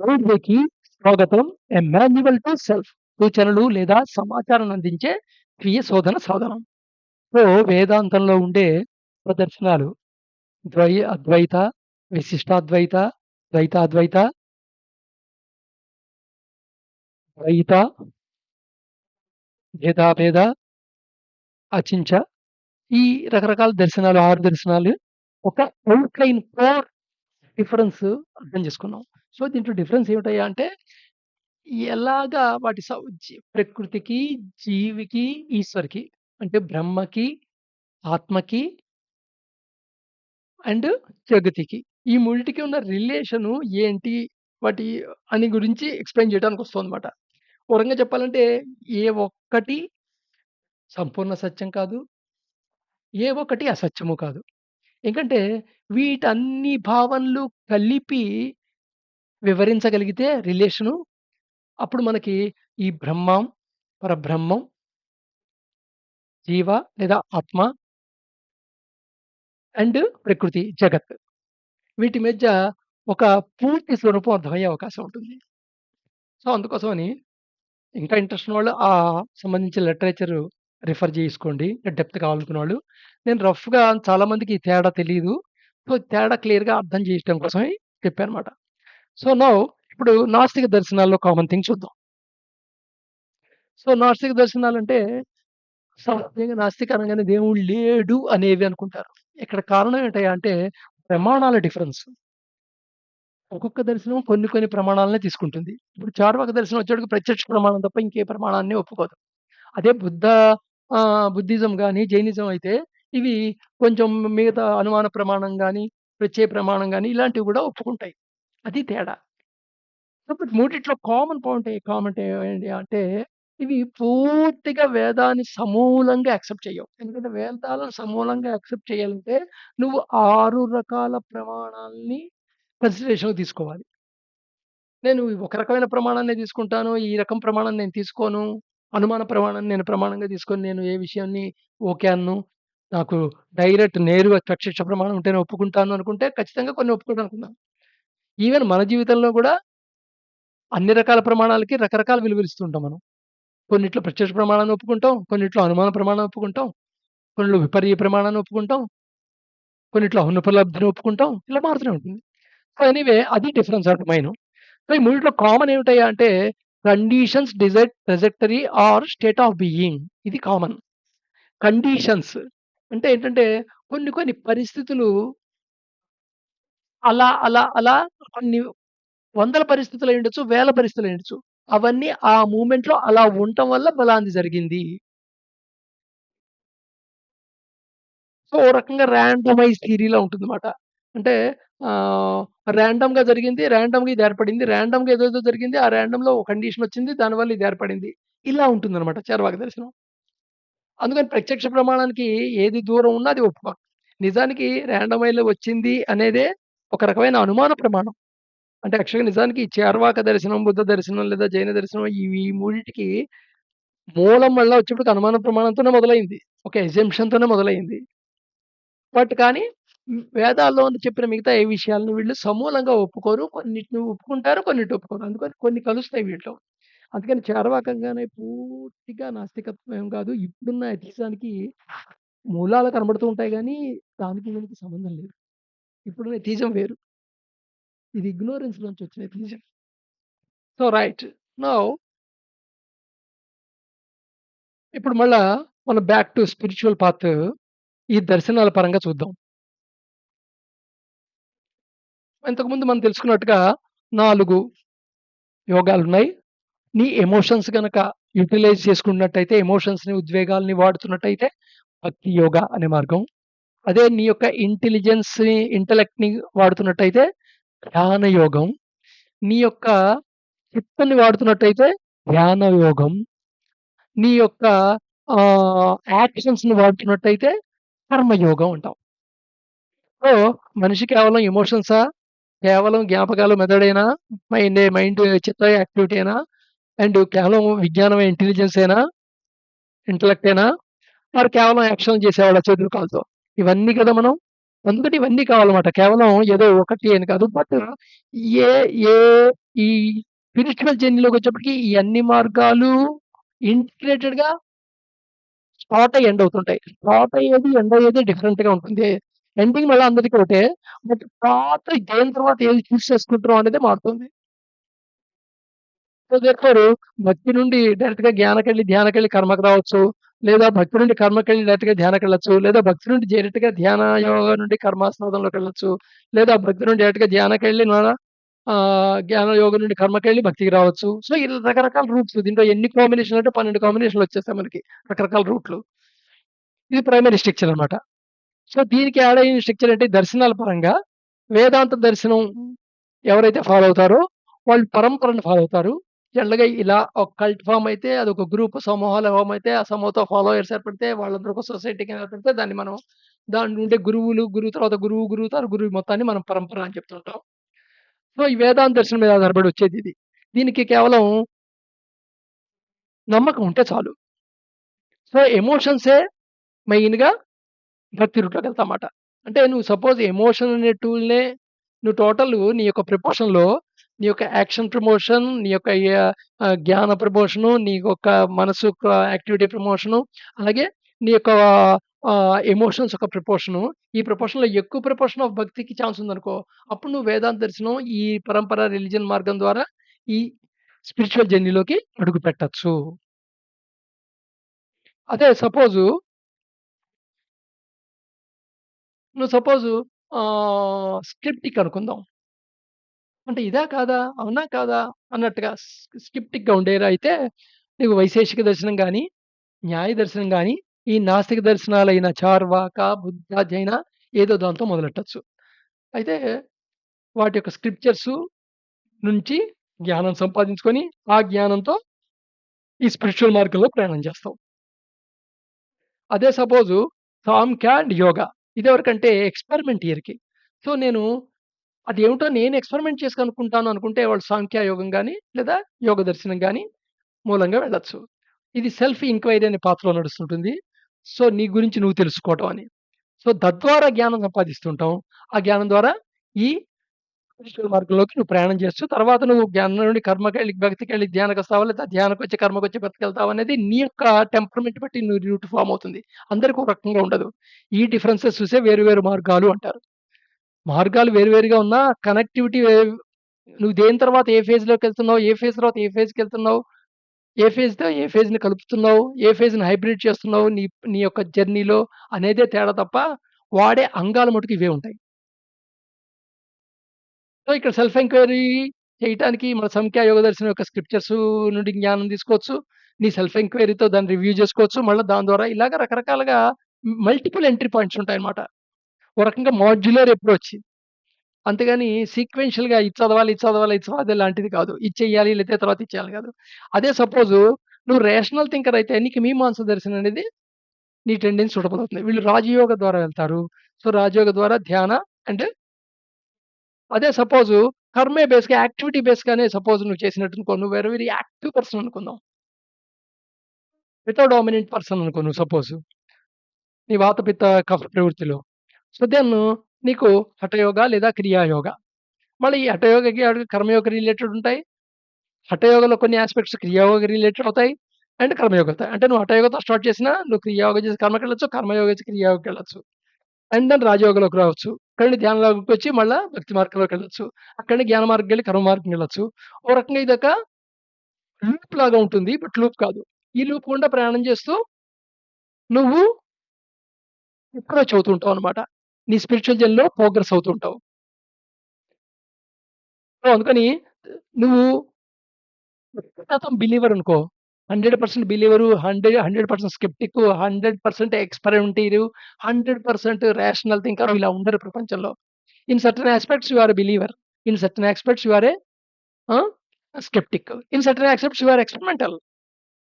Guide వేకి స్వాగతం. A manual to self. సూచనలు లేదా సమాచారాన్ని అందించే స్వీయ శోధన సాధనం. సో, వేదాంతంలో ఉండే ప్రదర్శనాలు అద్వైత, విశిష్టాద్వైత, ద్వైతాద్వైత, ద్వైత, భేదాభేద, అచించ ఈ రకరకాల దర్శనాలు 6 దర్శనాలు ఒక అవుట్‌లైన్ కోర్ డిఫరెన్స్ అర్థం చేసుకున్నాం. సో, దీంట్లో డిఫరెన్స్ ఏమిటయ్యా అంటే ఎలాగా వాటి ప్రకృతికి, జీవికి, ఈశ్వరికి అంటే బ్రహ్మకి, ఆత్మకి అండ్ జగతికి. ఈ మూడిటికి ఉన్న రిలేషను ఏంటి? వాటి అని గురించి ఎక్స్‌ప్లెయిన్ చేయడానికొస్తదనమాట. ఓ రకంగా చెప్పాలంటే ఏ ఒక్కటి సంపూర్ణ సత్యం కాదు. ఏ ఒక్కటి అసత్యము కాదు. ఎందుకంటే వీటన్ని భావనలు కలిపి వివరించగలిగితే రిలేషను అప్పుడు మనకి ఈ బ్రహ్మం, పరబ్రహ్మం, జీవ లేదా ఆత్మ అండ్ ప్రకృతి, జగత్. వీటి మధ్య ఒక పూర్తి స్వరూపం అర్థమయ్యే అవకాశం ఉంటుంది. సో, అందుకోసమని ఇంకా ఇంట్రెస్ట్ ఉన్నవాళ్ళు సంబంధించిన లిటరేచర్ రిఫర్ జేసుకోండి. డెప్త్ కావాలనుకున్న వాళ్ళు. నేను రఫ్‌గా చాలా మందికి ఈ తేడా తెలీదు. సో, తేడా క్లియర్‌గా అర్థం జేయటం కోసమే చెప్పానన్నమాట. సో, నౌ ఇప్పుడు నాస్తిక దర్శనాల్లో కామన్ థింగ్ చూద్దాం. సో, నాస్తిక దర్శనాలంటే సహజంగా నాస్తిక అనగానే దేవుడు లేడు అనేవి అనుకుంటారు. ఇక్కడ కారణం ఏంటయ్యా అంటే ప్రమాణాల డిఫరెన్స్. ఒక్కొక్క దర్శనం కొన్ని కొన్ని ప్రమాణాలనే తీసుకుంటుంది. ఇప్పుడు చార్వాక దర్శనం వచ్చేటప్పటికి ప్రత్యక్ష ప్రమాణం తప్ప ఇంకే ప్రమాణాన్ని ఒప్పుకోదు. అదే బుద్ధిజం గాని, జైనిజం అయితే ఇవి కొంచెం మిగతా అనుమాన ప్రమాణం గాని, ప్రత్యయ ప్రమాణం గాని ఇలాంటివి గూడా ఒప్పుకుంటాయి. అది తేడా. కాబట్టి మూడిట్లో కామన్ ఏంటి అంటే ఇవి పూర్తిగా వేదాన్ని సమూలంగా యాక్సెప్ట్ చెయ్యవు. ఎందుకంటే వేదాలను సమూలంగా యాక్సెప్ట్ చేయాలంటే నువ్వు 6 రకాల ప్రమాణాల్ని కన్సిడరేషన్‌లోకి తీసుకోవాలి. నేను ఒక రకమైన ప్రమాణాన్నే తీసుకుంటాను. ఈ రకం ప్రమాణం నేను తీసుకోను. అనుమాన ప్రమాణాన్ని నేను ప్రమాణంగా తీసుకొని నేను ఏ విషయాన్ని ఓకే అనను. నాకు డైరెక్ట్ నేరుగా ప్రత్యక్ష ప్రమాణం ఉంటేనే ఒప్పుకుంటాను అనుకుంటే ఖచ్చితంగా కొన్ని ఒప్పుకోవడానికున్నాను. ఈవెన్ మన జీవితంలో గూడా అన్ని రకాల ప్రమాణాలకి రకరకాల విలువలిస్తూ ఉంటాం మనం. కొన్నిట్లో ప్రత్యక్ష ప్రమాణాన్ని ఒప్పుకుంటాం. కొన్నిట్లో అనుమాన ప్రమాణం ఒప్పుకుంటాం. కొన్నిట్లో విపర్య ప్రమాణాన్ని ఒప్పుకుంటాం. కొన్నిట్లో అనుపలబ్ధిని ఒప్పుకుంటాం. ఇలా మారుతూనే ఉంటుంది. సో, ఎనీవే అది డిఫరెన్స్ ఆఫ్ మైను. సో, ఈ మూడిట్లో కామన్ ఏమిటయ్యా అంటే conditions, trajectory or state of being ఇది కామన్. కండీషన్స్ అంటే ఏంటంటే కొన్ని కొన్ని పరిస్థితులు అలా కొన్ని వందల పరిస్థితులయ్యుండొచ్చు, వేల పరిస్థితులయ్యుండొచ్చు. అవన్నీ ఆ మూమెంట్‌లో అలా ఉండటం వల్ల ఫలాంది జరిగింది. సో, ఓ రకంగా ర్యాండమైజ్ థియరీలా ఉంటుందన్నమాట. అంటే ఆహ్, ర్యాండమ్‌గా జరిగింది. ర్యాండమ్‌గా ఇది ఏర్పడింది. ర్యాండమ్‌గా ఏదేదో జరిగింది. ఆ ర్యాండమ్‌లో ఒక కండిషన్ వచ్చింది. దానివల్ల ఇది ఏర్పడింది. ఇలా ఉంటుందన్నమాట చార్వాక దర్శనం. అందుకని ప్రత్యక్ష ప్రమాణానికి ఏది దూరం ఉన్నా అది ఒప్పుకోను. నిజానికి ర్యాండమైజ్‌లో వచ్చింది అనేదే ఒక రకమైన అనుమాన ప్రమాణం. అంటే యాక్చువల్‌గా నిజానికి చార్వాక దర్శనం, బుద్ధ దర్శనం లేదా జైన దర్శనం ఈ మూడిటికి మూలం మళ్ళా వచ్చేప్పటికి అనుమాన ప్రమాణంతోనే మొదలైంది. ఒక అజంప్షన్‌తోనే మొదలైంది. కానీ వేదాల్లో చెప్పిన మిగతా ఏ విషయాలను వీళ్ళు సమూలంగా ఒప్పుకోరు. కొన్నిటిని ఒప్పుకుంటారు. కొన్నిటిని ఒప్పుకోరు. అందుకని కొన్ని కలుస్తాయి వీటిలో. అందుకని చార్వాకంగానే పూర్తిగా నాస్తికత్వం ఏం కాదు. ఇప్పుడున్న అథియిజానికి మూలాలు కనబడుతూ ఉంటాయి గానీ, దానికి దీనికి సంబంధం లేదు. ఇప్పుడున్న అథియిజం వేరు. ఇది ఇగ్నోరెన్స్ నుంచి వచ్చిన అథియిజం. So, right. నౌ ఇప్పుడు మళ్ళా మనం బ్యాక్ టు స్పిరిచ్యువల్ పాత్ ఈ దర్శనాల పరంగా చూద్దాం. ఇంతకుముందు మనం తెలుసుకున్నట్టుగా 4 యోగాలున్నాయి. నీ ఎమోషన్స్ గనక యుటిలైజ్ చేసుకున్నట్టయితే ఎమోషన్స్‌ని, ఉద్వేగాల్ని వాడుతున్నట్టయితే భక్తి యోగా అనే మార్గం. అదే నీ యొక్క ఇంటెలెక్ట్‌ని వాడుతున్నట్టయితే ధ్యాన యోగం. నీ యొక్క చిత్తాన్ని వాడుతున్నట్టయితే ధ్యాన యోగం. నీ యొక్క యాక్షన్స్‌ని వాడుతున్నట్టయితే కర్మయోగం అంటాం. సో, మనిషి కేవలం ఎమోషన్సా? కేవలం జ్ఞాపకాలు మెదడేనా? మైండ్ చిత్త యాక్టివిటీయేనా? అండ్ కేవలం విజ్ఞానమే ఇంటెలిజెన్సేనా? ఇంటలెక్టేనా? మరి కేవలం యాక్షన్‌లు చేసేవాళ్ళా చేతులు కాళ్ళతో? ఇవన్నీ కదా మనం. అందుకని ఇవన్నీ కావాలన్నమాట. కేవలం ఏదో ఒకటి అని కాదు. బట్ ఏ ఏ ఈ స్పిరిచ్యువల్ జర్నీలోకొచ్చేప్పటికి ఈ అన్ని మార్గాలు ఇంటిగ్రేటెడ్‌గా స్టార్ట్ అయ్యి ఎండ్ అవుతుంటాయి. స్టార్ట్ అయ్యేది, ఎండ్ అయ్యేది డిఫరెంట్‌గా ఉంటుంది. ఎండింగ్ మళ్ళా అందరికి ఒకటే. బట్ తర్వాత దేని తర్వాత ఏది చూస్ చేసుకుంటున్నాం అనేది మారుతుంది. సో, దేర్‌ఫోర్ భక్తి నుండి డైరెక్ట్‌గా జ్ఞానకెళ్ళి, ధ్యానకెళ్ళి కర్మకి రావచ్చు. లేదా భక్తి నుండి కర్మకెళ్ళి డైరెక్ట్‌గా ధ్యానకెళ్ళొచ్చు. లేదా భక్తి నుండి డైరెక్ట్‌గా ధ్యాన యోగ నుండి కర్మాస్వాదంలోకెళ్ళొచ్చు. లేదా భక్తి నుండి డైరెక్ట్‌గా ధ్యానకెళ్ళి జ్ఞాన యోగం నుండి కర్మకెళ్ళి భక్తికి రావచ్చు. సో, ఇలా రకరకాల రూట్స్ దీంట్లో ఎన్ని కాంబినేషన్‌లు అంటే 12 కాంబినేషన్‌లొచ్చేస్తాయి మనకి. రకరకాల రూట్‌లు. ఇది ప్రైమరీ స్ట్రక్చర్ అన్నమాట. సో, దీనికి యాడ్ అయిన స్ట్రక్చర్ అంటే దర్శనాల పరంగా వేదాంత దర్శనం ఎవరైతే ఫాలో అవుతారో వాళ్ళు పరంపరను ఫాలో అవుతారు. జనరల్‌గా ఇలా ఒక కల్ట్ ఫార్మ్ అయితే అదొక గ్రూప్ సమూహాలు ఫార్మ్ అయితే ఆ సమూహంతో ఫాలోయర్స్ ఏర్పడితే వాళ్ళందరూ ఒక సొసైటీ కింద ఏర్పడితే దాన్ని మనం దాని నుండి గురువులు, గురువు తర్వాత గురువు, గురువు తర్వాత గురువు మొత్తాన్ని మనం పరంపర అని చెప్తుంటాం. సో, ఈ వేదాంత దర్శనం మీద ఆధారపడి వచ్చేదిది. దీనికి కేవలం నమ్మకం ఉంటే చాలు. సో, ఎమోషన్సే మెయిన్‌గా భక్తి రూట్‌లోకెళ్తామాట. అంటే నువ్వు సపోజ్ ఎమోషన్ అనే టూల్‌నే నువ్వు నీ యొక్క ప్రిపరేషన్‌లో నీ యొక్క యాక్షన్ ప్రమోషన్, నీ యొక్క జ్ఞాన ప్రమోషను, నీ యొక్క మనసు యొక్క యాక్టివిటీ ప్రమోషను, అలాగే నీ యొక్క ఎమోషన్స్ యొక్క ప్రపోర్షను. ఈ ప్రపోర్షన్‌లో ఎక్కువ ప్రపోర్షన్ ఆఫ్ భక్తికి ఛాన్స్ ఉందనుకో, అప్పుడు నువ్వు వేదాంత దర్శనం, ఈ పరంపర రిలిజియన్ మార్గం ద్వారా ఈ స్పిరిచ్యువల్ జర్నీలోకి అడుగు పెట్టొచ్చు. అదే సపోజు నువ్వు సపోజు స్కిప్టిక్ అనుకుందాం. అంటే ఇదా? కాదా? అవునా? కాదా? అన్నట్టుగా స్కిప్టిక్‌గా ఉండేరైతే నీకు వైశేషిక దర్శనం గాని, న్యాయ దర్శనం గాని, ఈ నాస్తిక దర్శనాలైన చార్వాక, బుద్ధ, జైన ఏదో దాంతో మొదలెట్టొచ్చు. అయితే వాటి యొక్క స్క్రిప్చర్సు నుంచి జ్ఞానం సంపాదించుకొని, ఆ జ్ఞానంతో ఈ స్పిరిచ్యువల్ మార్గంలో ప్రయాణం చేస్తావు. అదే సపోజు సాంఖ్య అండ్ యోగా. ఇదెవరికంటే ఎక్స్‌పెరిమెంట్ ఇయర్‌కి. సో, అదేమిటో నేను ఎక్స్‌పెరిమెంట్ చేసి కనుక్కుంటాను అనుకుంటే వాళ్ళు సాంఖ్య యోగం గాని, లేదా యోగ దర్శనం గాని మూలంగా వెళ్ళొచ్చు. ఇది సెల్ఫ్ ఎంక్వైరీ అనే పాత్రలో నడుస్తుంటుంది. సో, నీ గురించి నువ్వు తెలుసుకోవటం అని. సో, తద్వారా జ్ఞానం సంపాదిస్తుంటాం. ఆ జ్ఞానం ద్వారా ఈ స్పిరిచ్యువల్ మార్గంలోకి నువ్వు ప్రయాణం చేయొచ్చు. తర్వాత నువ్వు జ్ఞానం నుండి కర్మకెళ్ళి, భక్తికెళ్ళి ధ్యానకొస్తావా? లేదా ధ్యానకొచ్చి కర్మకొచ్చి భక్తికెళ్తావా? అనేది నీ యొక్క టెంపర్‌మెంట్ బట్టి నీ రూట్ ఫార్మ్ అవుతుంది. అందరికి ఒక రకంగా ఉండదు. ఈ డిఫరెన్సెస్ చూసే వేరు వేరు మార్గాలు అంటారు. మార్గాలు వేరు వేరుగా ఉన్నా కనెక్టివిటీ నువ్వు దేని తర్వాత ఏ ఫేజ్‌లోకెళ్తున్నావు? ఏ ఫేజ్ తర్వాత ఏ ఫేజ్‌కెళ్తున్నావు? ఏ ఫేజ్‌తో ఏ ఫేజ్‌ని కలుపుతున్నావు? ఏ ఫేజ్‌ని హైబ్రిడ్ చేస్తున్నావు నీ నీ యొక్క జర్నీలో అనేదే తేడా తప్ప, వాడే అంగాలు మట్టుకు ఇవే ఉంటాయి. సో, ఇక్కడ సెల్ఫ్ ఎంక్వైరీ చేయటానికి మన సంఖ్యా యోగ దర్శనం యొక్క స్క్రిప్చర్స్ నుండి జ్ఞానం తీసుకోవచ్చు. నీ సెల్ఫ్ ఎంక్వైరీతో దాన్ని రివ్యూ చేసుకోవచ్చు. మళ్ళా దాని ద్వారా ఇలాగ రకరకాలుగా మల్టిపుల్ ఎంట్రీ పాయింట్స్ ఉంటాయన్నమాట. ఓ రకంగా మాడ్యులర్ అప్రోచ్. అంతేగాని సీక్వెన్షియల్‌గా ఇది చదవాలి, ఇది చదవాలి, ఇది చదవాలి లాంటిది కాదు. ఇది చెయ్యాలి లేతే తర్వాత ఇది చేయాలి కాదు. అదే సపోజు నువ్వు రేషనల్ థింకర్ అయితే నీకు మీమాంస దర్శనం అనేది నీ టెండెన్సీ సూటబుల్ అవుతుంది. వీళ్ళు రాజయోగ ద్వారా వెళ్తారు. సో, రాజయోగ ద్వారా ధ్యాన అంటే అదే సపోజు కర్మే బేస్‌గా, యాక్టివిటీ బేస్‌గానే సపోజ్ నువ్వు చేసినట్టనుకో, నువ్వు వెరీ వెరీ యాక్టివ్ పర్సన్ అనుకుందాం. మిగతా డామినెంట్ పర్సన్ అనుకో నువ్వు సపోజు. నీ వాత, పిత్త, కఫ ప్రవృత్తిలో. సో, దెన్ నీకు హఠయోగ లేదా క్రియాయోగ. మళ్ళీ ఈ హఠయోగకి, కర్మయోగ రిలేటెడ్ ఉంటాయి. హఠయోగంలో కొన్ని యాస్పెక్ట్స్ క్రియాయోగ రిలేటెడ్ అవుతాయి. అండ్ కర్మయోగ అవుతాయి. అంటే నువ్వు హఠయోగంతో స్టార్ట్ చేసినా నువ్వు క్రియాయోగం చేసి కర్మకెళ్ళొచ్చు. కర్మయోగం చేసి క్రియాయోగకెళ్ళొచ్చు. అండ్ దెన్ రాజయోగంలోకి రావచ్చు. అక్కడి నుండి ధ్యానంలోకొచ్చి మళ్ళా భక్తి మార్గంలోకెళ్ళొచ్చు. అక్కడి నుండి జ్ఞాన మార్గంకెళ్ళి కర్మ మార్గంకెళ్ళొచ్చు. ఓ రకంగా ఇదొక లూప్ లాగా ఉంటుంది. బట్ లూప్ కాదు. ఈ లూప్ గుండా ప్రయాణం చేస్తూ నువ్వు అప్రోచ్ అవుతూ ఉంటావనమాట. నీ స్పిరిచ్యువల్ జర్నీలో ప్రోగ్రెస్ అవుతూ ఉంటావు. సో, అందుకని నువ్వు 100% బిలీవర్ అనుకో. 100% believer, 100% skeptic, 100% experimenter, 100% rational thinker ఇలా ఉండరు ప్రపంచంలో. In certain aspects you are a believer. In certain aspects you are a ah! Skeptic. In certain aspects you are experimental.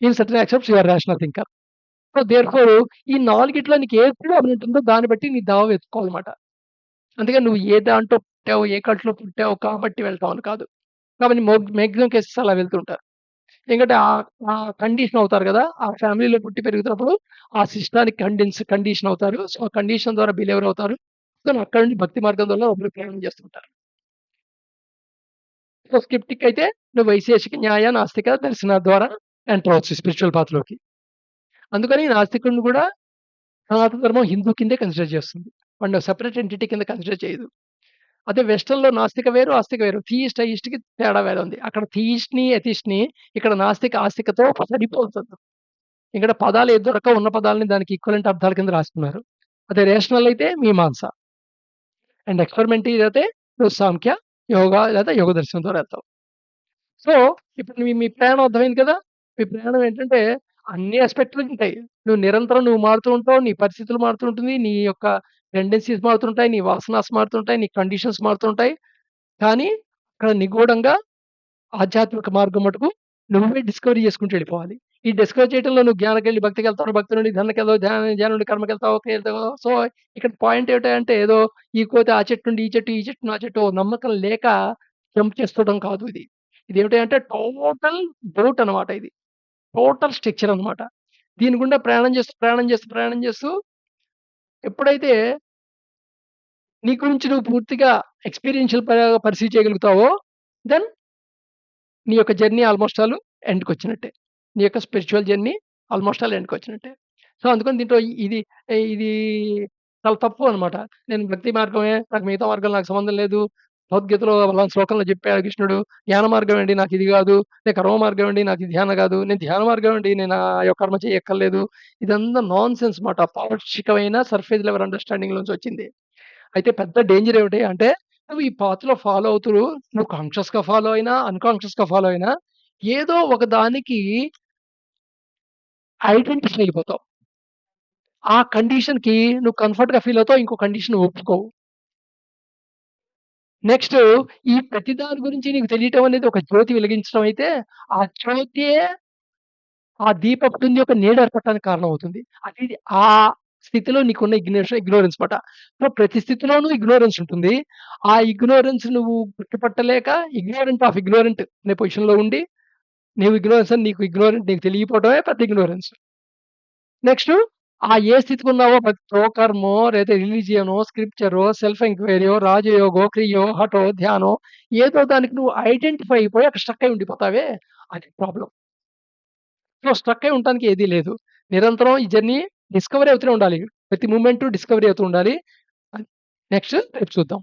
In certain aspects you are rational thinker. So, therefore ఈ నాలుగిట్లో నీకు ఏది dominant ఉందో దాన్ని బట్టి నీ దావ వెతుక్కోవాలమాట. అందుకని నువ్వు ఏ దాంట్లో పుట్టావు, ఏ కల్ట్‌లో పుట్టావు కాబట్టి వెళ్తావని కాదు. కాబట్టి మాక్సిమం కేసెస్ అలా వెళ్తుంటారు. ఎందుకంటే ఆ కండిషన్ అవుతారు గదా! ఆ ఫ్యామిలీలో పుట్టి పెరుగుతున్నప్పుడు ఆ సిస్టానికి కండిషన్ అవుతారు. సో, ఆ కండిషన్ ద్వారా బిలీవర్ అవుతారు. సో, అక్కడి నుండి భక్తి మార్గం ద్వారా ప్రయాణం చేస్తుంటారు. సో, స్కిప్టిక్ అయితే నువ్వు వైశేషిక, న్యాయ, నాస్తిక దర్శనాల ద్వారా ఎంటర్ అవ్వచ్చు స్పిరిచ్యువల్ పాత్‌లోకి. అందుకని నాస్తికుడిని కూడా సనాతన ధర్మం హిందూ కిందే కన్సిడర్ చేస్తుంది. వాడిని సెపరేట్ ఎంటిటీ కింద కన్సిడర్ చేయదు. అదే వెస్టర్న్‌లో నాస్తిక వేరు, ఆస్తిక వేరు. థీయిస్ట్, అథీయిస్ట్‌కి తేడా వేరే ఉంది. అక్కడ థీయిస్ట్‌ని, అథీయిస్ట్‌ని ఇక్కడ నాస్తిక, ఆస్తికతో సరిపోల్చొద్దు. ఇక్కడ పదాలు ఏది దొరకవు ఉన్న పదాలని దానికి ఈక్వివలెంట్ అర్థాల కింద రాసుకున్నారు. అదే రేషనల్ అయితే మీమాంస. అండ్ ఎక్స్‌పెరిమెంటల్ అయితే నువ్వు సాంఖ్య, యోగ లేదా యోగ దర్శనం ద్వారా ఎళ్తావు. సో, ఇప్పుడు మీ ప్రయాణం అర్థమైంది కదా! మీ ప్రయాణం ఏంటంటే అన్ని యాస్పెక్ట్‌లు ఉంటాయి. నువ్వు నిరంతరం మారుతూ ఉంటావు. నీ పరిస్థితులు మారుతూ ఉంటుంది. నీ యొక్క టెండెన్సీస్ మారుతుంటాయి. నీ వాసనాస్ మారుతుంటాయి. నీ కండిషన్స్ మారుతుంటాయి. కానీ అక్కడ నిగూఢంగా ఆధ్యాత్మిక మార్గం మటుకు నువ్వే డిస్కవరీ చేసుకుంటూ వెళ్ళిపోవాలి. ఈ డిస్కవర్ చేయటంలో నువ్వు జ్ఞానంకెళ్ళి భక్తికెళ్తావు, భక్తి నుండి ధ్యానంకెళ్తావు, ధ్యానం నుండి కర్మకెళ్తావు, ఓకే. సో, ఇక్కడ పాయింట్ ఏమిటంటే ఏదో ఈ కోతి ఆ చెట్టు నుండి ఈ చెట్టు, ఈ చెట్టు నా చెట్టు నమ్మకం లేక జంప్ చేస్తుండడం కాదు ఇది. ఇదేమిటి అంటే టోటల్ డౌట్ అనమాట ఇది. టోటల్ స్ట్రక్చర్ అనమాట. దీని గుండా ప్రయాణం చేస్తూ ఎప్పుడైతే నీ గురించి నువ్వు పూర్తిగా ఎక్స్‌పీరియన్షియల్ పర్సీవ్ చేయగలుగుతావో దెన్ నీ యొక్క జర్నీ ఆల్‌మోస్ట్ ఆల్ ఎండ్‌కొచ్చినట్టే. నీ యొక్క స్పిరిచ్యువల్ జర్నీ ఆల్‌మోస్ట్ ఆల్ ఎండ్‌కొచ్చినట్టే. సో, అందుకని దీంట్లో ఇది ఇది చాలా తప్పు అనమాట. నేను భక్తి మార్గమే, నాకు మిగతా మార్గాలు నాకు సంబంధం లేదు. భగవద్గీతలో పలానా శ్లోకంలో చెప్పాడు కృష్ణుడు. జ్ఞాన మార్గం అండి నాకిది గాదు. నేను కర్మ మార్గం అండి నాకిది ధ్యానం గాదు. నేను ధ్యాన మార్గం అండి నేను కర్మ చేయక్కర్లేదు. ఇదంతా నాన్‌సెన్స్ మాట. పారక్షికమైన సర్ఫేస్ లెవెల్ అండర్‌స్టాండింగ్ నుంచి వచ్చింది. అయితే పెద్ద డేంజర్ ఏమిటి అంటే, నువ్వు ఈ పాత్‌లో ఫాలో అవుతూ నువ్వు కాన్షియస్‌గా ఫాలో అయినా, అన్‌కాన్షియస్‌గా ఫాలో అయినా, ఏదో ఒక దానికి ఐడెంటిఫై అయిపోతావు. ఆ కండిషన్‌కి నువ్వు కంఫర్ట్‌గా ఫీల్ అవుతావు. ఇంకో కండిషన్ ఒప్పుకోవు. నెక్స్ట్ ఈ ప్రతి దాని గురించి నీకు తెలియటం అనేది ఒక జ్యోతి వెలిగించడం అయితే, ఆ జ్యోతియే ఆ దీపపు కుంది యొక్క నీడ ఏర్పడటానికి కారణమవుతుంది. అది ఆ స్థితిలో నీకున్న ఇగ్నోరెన్స్ మాట. సో, ప్రతి స్థితిలోనూ ఇగ్నోరెన్స్ ఉంటుంది. ఆ ఇగ్నోరెన్స్ నువ్వు గుర్తుపట్టలేక ఇగ్నోరెంట్ ఆఫ్ ఇగ్నోరెంట్ అనే పొజిషన్‌లో ఉండి, నీవు ఇగ్నోరెన్స్ అని నీకు ఇగ్నోరెంట్ నీకు తెలియకపోవడమే పెద్ద ఇగ్నోరెన్స్. నెక్స్టు ఆ ఏ స్థితికున్నావో భక్తో, కర్మో, లేదా రిలిజియనో, స్క్రిప్చరో, సెల్ఫ్ ఎంక్వైరీయో, రాజయోగో, క్రియో, హఠో, ధ్యానో ఏదో దానికి నువ్వు ఐడెంటిఫై అయిపోయి అక్కడ స్టక్ అయి ఉండిపోతావే అది ప్రాబ్లమ్. సో, స్ట్రక్ అయి ఉండటానికి ఏదీ లేదు. నిరంతరం ఈ జర్నీ డిస్కవరీ అవుతూనే ఉండాలి. ప్రతి మూమెంటు డిస్కవరీ అవుతూ ఉండాలి. అది నెక్స్ట్ రేపు చూద్దాం.